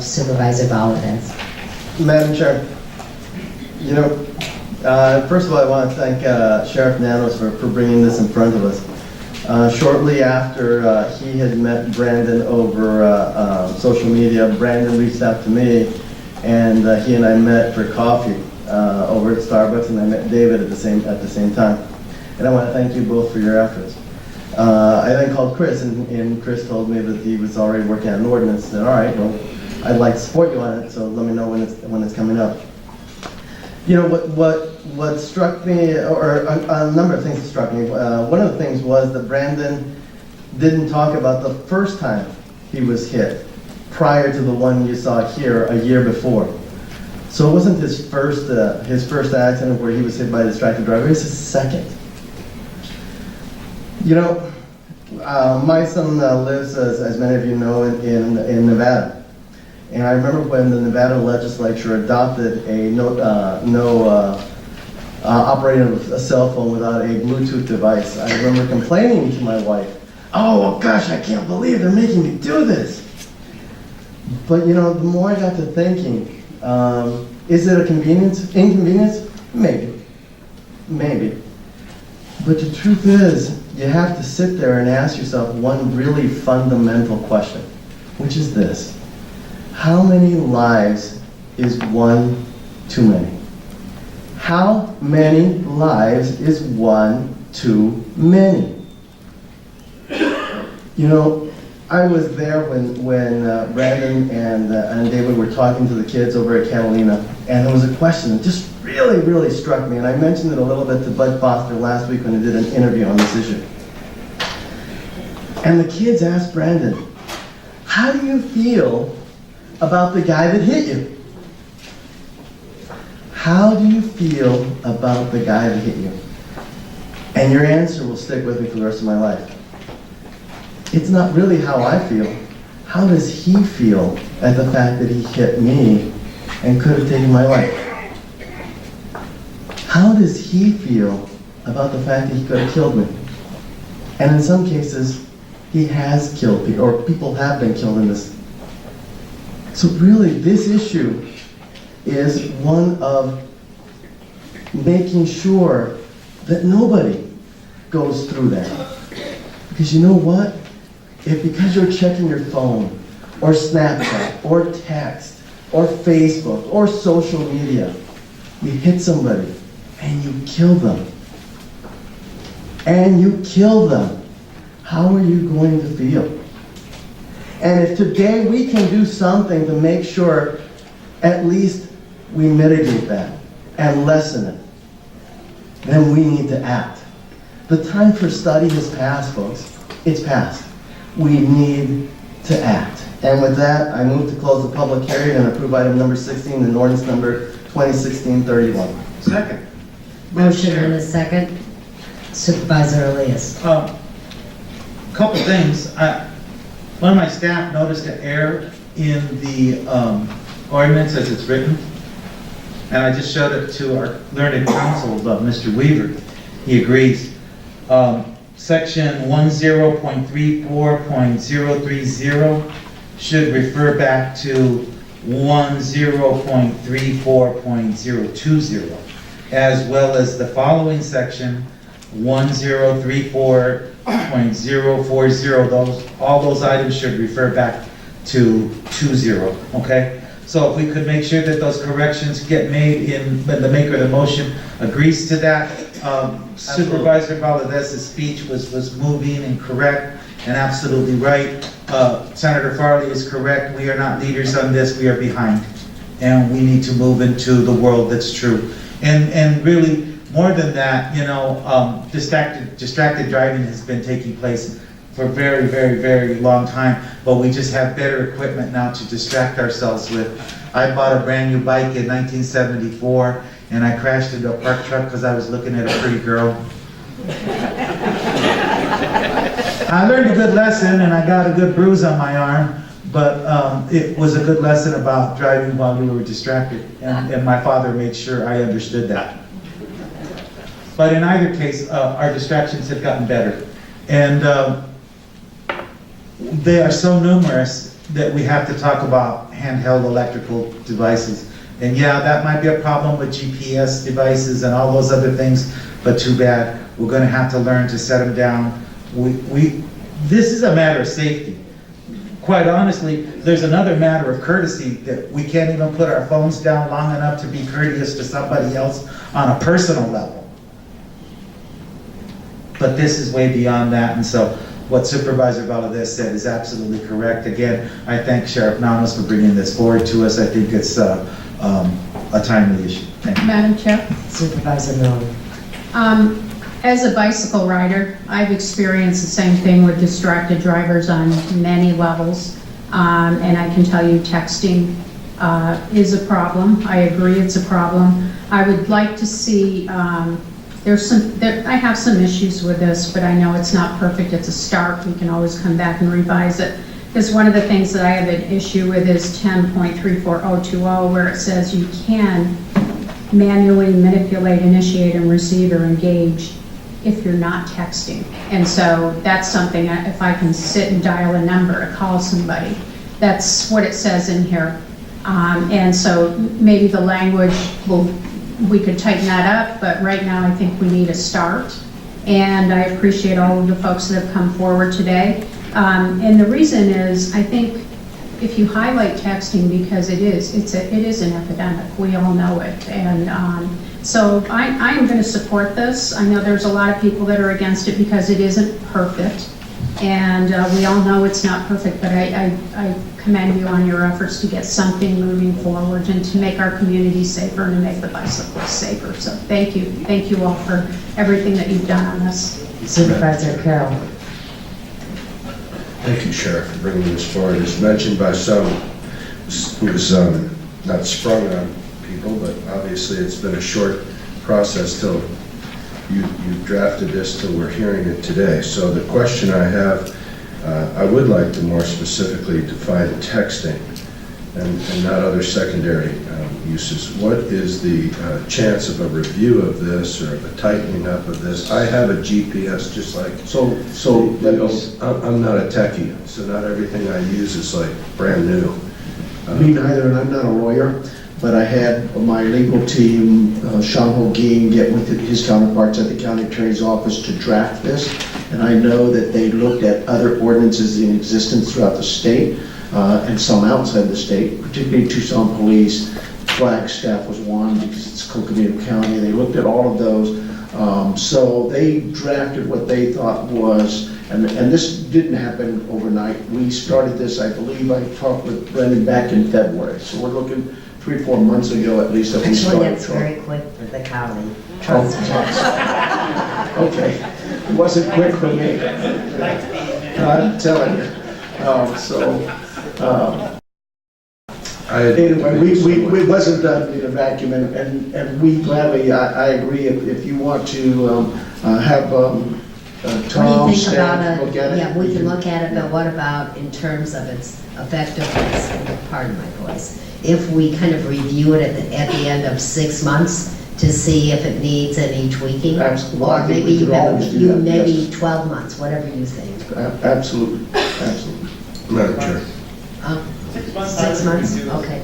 Supervisor Valdez. Madam Chair, first of all, I want to thank Sheriff Nanos for bringing this in front of us. Shortly after he had met Brandon over social media, Brandon reached out to me, and he and I met for coffee over at Starbucks, and I met David at the same time. And I want to thank you both for your efforts. I then called Chris, and Chris told me that he was already working on an ordinance. I said, all right, well, I'd like to support you on it, so let me know when it's coming up. What struck me, or a number of things that struck me. One of the things was that Brandon didn't talk about the first time he was hit, prior to the one you saw here a year before. So it wasn't his first accident where he was hit by a distracted driver. It was his second. My son lives, as many of you know, in Nevada. And I remember when the Nevada legislature adopted a operating a cell phone without a Bluetooth device. I remember complaining to my wife, oh gosh, I can't believe they're making me do this. But the more I got to thinking, is it a inconvenience? Maybe. But the truth is, you have to sit there and ask yourself one really fundamental question, which is this. How many lives is one too many? How many lives is one too many? I was there when Brandon and David were talking to the kids over at Catalina, and there was a question that just really struck me, and I mentioned it a little bit to Bud Foster last week when I did an interview on this issue. And the kids asked Brandon, how do you feel about the guy that hit you? How do you feel about the guy that hit you? And your answer will stick with me for the rest of my life. It's not really how I feel. How does he feel at the fact that he hit me and could have taken my life? How does he feel about the fact that he could have killed me? And in some cases, he has killed people, or people have been killed in this. So really, this issue is one of making sure that nobody goes through that. Because you know what? Because you're checking your phone, or Snapchat, or text, or Facebook, or social media, you hit somebody, and you kill them. How are you going to feel? And if today we can do something to make sure at least we mitigate that and lessen it, then we need to act. The time for study has passed, folks. It's passed. We need to act. And with that, I move to close the public hearing and approve item number 16 and ordinance number 2016-31. Second. Motion and a second. Supervisor Elias. Couple things. One of my staff noticed an error in the ordinance as it's written, and I just showed it to our learned counsel, Mr. Weaver. He agrees. Section 10.34.030 should refer back to 10.34.020, as well as the following section, 10.34.040. All those items should refer back to 20, okay? So if we could make sure that those corrections get made when the maker of the motion agrees to that. Supervisor Valdez's speech was moving and correct and absolutely right. Senator Farley is correct. We are not leaders on this. We are behind. And we need to move into the world that's true. And really, more than that, distracted driving has been taking place for a very long time, but we just have better equipment now to distract ourselves with. I bought a brand new bike in 1974, and I crashed into a park truck because I was looking at a pretty girl. I learned a good lesson, and I got a good bruise on my arm, but it was a good lesson about driving while you were distracted, and my father made sure I understood that. But in either case, our distractions have gotten better. And they are so numerous that we have to talk about handheld electrical devices. And yeah, that might be a problem with GPS devices and all those other things, but too bad. We're gonna have to learn to set them down. This is a matter of safety. Quite honestly, there's another matter of courtesy that we can't even put our phones down long enough to be courteous to somebody else on a personal level. But this is way beyond that, and so what Supervisor Valadez said is absolutely correct. Again, I thank Sheriff Nanos for bringing this forward to us. I think it's a timely issue. Thank you. Madam Chair, Supervisor Miller. as a bicycle rider, I've experienced the same thing with distracted drivers on many levels. And I can tell you texting is a problem. I agree it's a problem. I would like to see, I have some issues with this, but I know it's not perfect. It's a start. We can always come back and revise it. Because one of the things that I have an issue with is 10.34020, where it says you can manually manipulate, initiate, and receive or engage if you're not texting. And so that's something that if I can sit and dial a number to call somebody, that's what it says in here. And so maybe the language, we could tighten that up, but right now I think we need a start. And I appreciate all of the folks that have come forward today. And the reason is, I think if you highlight texting, because it is an epidemic, we all know it. And so I am going to support this. I know there's a lot of people that are against it because it isn't perfect. And we all know it's not perfect, but I commend you on your efforts to get something moving forward and to make our community safer and to make the bicyclists safer. So thank you. Thank you all for everything that you've done on this. Supervisor Carroll. Thank you, Sheriff, for bringing this forward. As mentioned by some, it was not sprung on people, but obviously it's been a short process till you drafted this till we're hearing it today. So the question I have, I would like to more specifically define texting and not other secondary uses. What is the chance of a review of this or of a tightening up of this? I have a GPS just like, I'm not a techie, so not everything I use is like brand new. Me neither, and I'm not a lawyer, but I had my legal team, Sean Holguin, get with his counterparts at the county attorney's office to draft this, and I know that they looked at other ordinances in existence throughout the state, and some outside the state, particularly Tucson Police. Flagstaff was one because it's Coconino County. They looked at all of those. So they drafted what they thought was, and this didn't happen overnight. We started this, I believe, I talked with Brendan back in February. So we're looking 3-4 months ago at least that we Actually, started. that's very quick for the county. Trust me. Okay, it wasn't quick for me. I'm telling you. Anyway, we wasn't done in a vacuum, and we gladly, I agree, if you want to have Tom, What do you think about staff look at it. Yeah, we can look at it, but what about in terms of its effectiveness? Pardon my voice. If we kind of review it at the end of 6 months to see if it needs any tweaking? Absolutely. Or maybe We could always do that, maybe yes. 12 months, whatever you think. Absolutely, absolutely. Madam Chair. 6 months? Okay.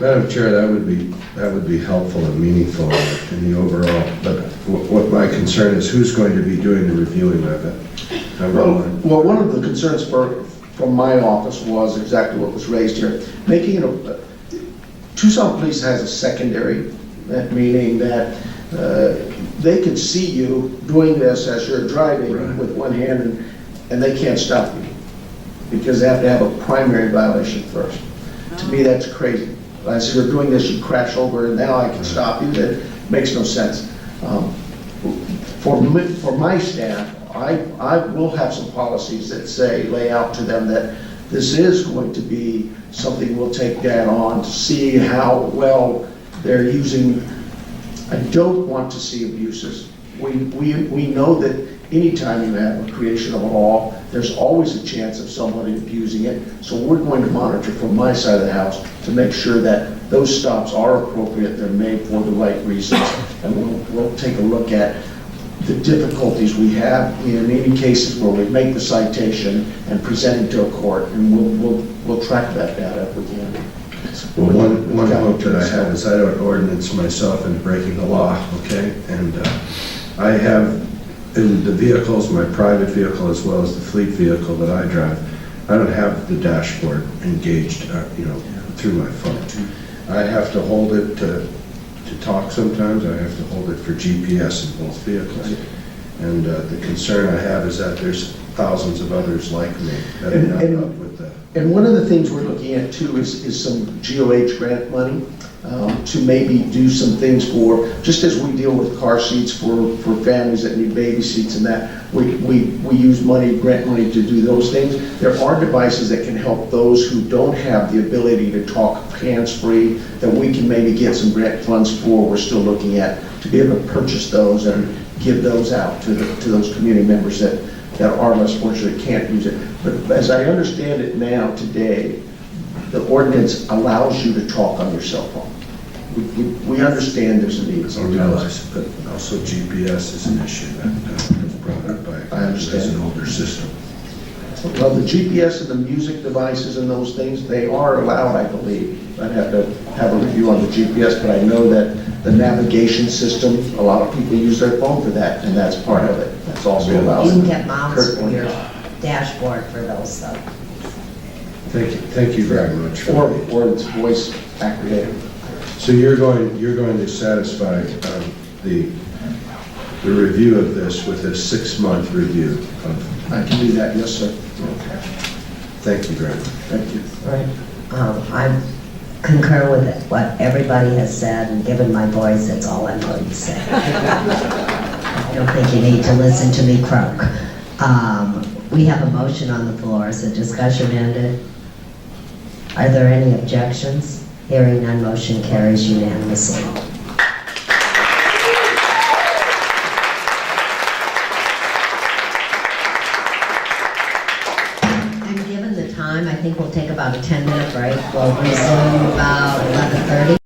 Madam Chair, that would be helpful and meaningful in the overall, but what my concern is, who's going to be doing the reviewing of it? Number one. Well, one of the concerns from my office was exactly what was raised here. Making it Tucson Police has a secondary, meaning that they can see you doing this as you're driving Right. with one hand, and they can't stop you because they have to have a primary violation first. To me, that's crazy. I said, you're doing this, you crash over, and now I can stop you. That makes no sense. For my staff, I will have some policies that say, lay out to them that this is going to be something we'll take that on to see how well they're using. I don't want to see abuses. We know that anytime you have a creation of a law, there's always a chance of somebody abusing it. So we're going to monitor from my side of the house to make sure that those stops are appropriate, they're made for the right reasons, and we'll take a look at the difficulties we have in any cases where we make the citation and present it to a court, and we'll track that data if we can. Well, one hope that I have is I don't ordinance myself into breaking the law, okay? And I have, in the vehicles, my private vehicle as well as the fleet vehicle that I drive, I don't have the dashboard engaged, through my phone. I have to hold it to talk sometimes, I have to hold it for GPS in both vehicles. And the concern I have is that there's thousands of others like me that are not up with that. And one of the things we're looking at too is some GOH grant money to maybe do some things for, just as we deal with car seats for families that need baby seats and that, we use grant money to do those things. There are devices that can help those who don't have the ability to talk hands-free, that we can maybe get some grant funds for. We're still looking at to be able to purchase those and give those out to those community members that are less fortunate, can't use it. But as I understand it now, today, the ordinance allows you to talk on your cell phone. We understand there's a need I sometimes. realize, but also GPS is an issue that was brought up by, I understand. as an older system. Well, the GPS and the music devices and those things, they are allowed, I believe. I'd have to have a review on the GPS, but I know that the navigation system, a lot of people use their phone for that, and that's part of it. That's also allowed. You can get mounts for Kirkland. your dashboard for those stuff. Thank you very much. Or it's voice activated. So you're going to satisfy the review of this with a 6-month review of, I can do that, yes, sir. okay. Thank you very much. Thank you. Right. I concur with it, what everybody has said, and given my voice, that's all I'm going to say. I don't think you need to listen to me croak. We have a motion on the floor. Is the discussion ended? Are there any objections? Hearing none, motion carries unanimously. And given the time, I think we'll take about a 10-minute break. We'll resume about 11:30.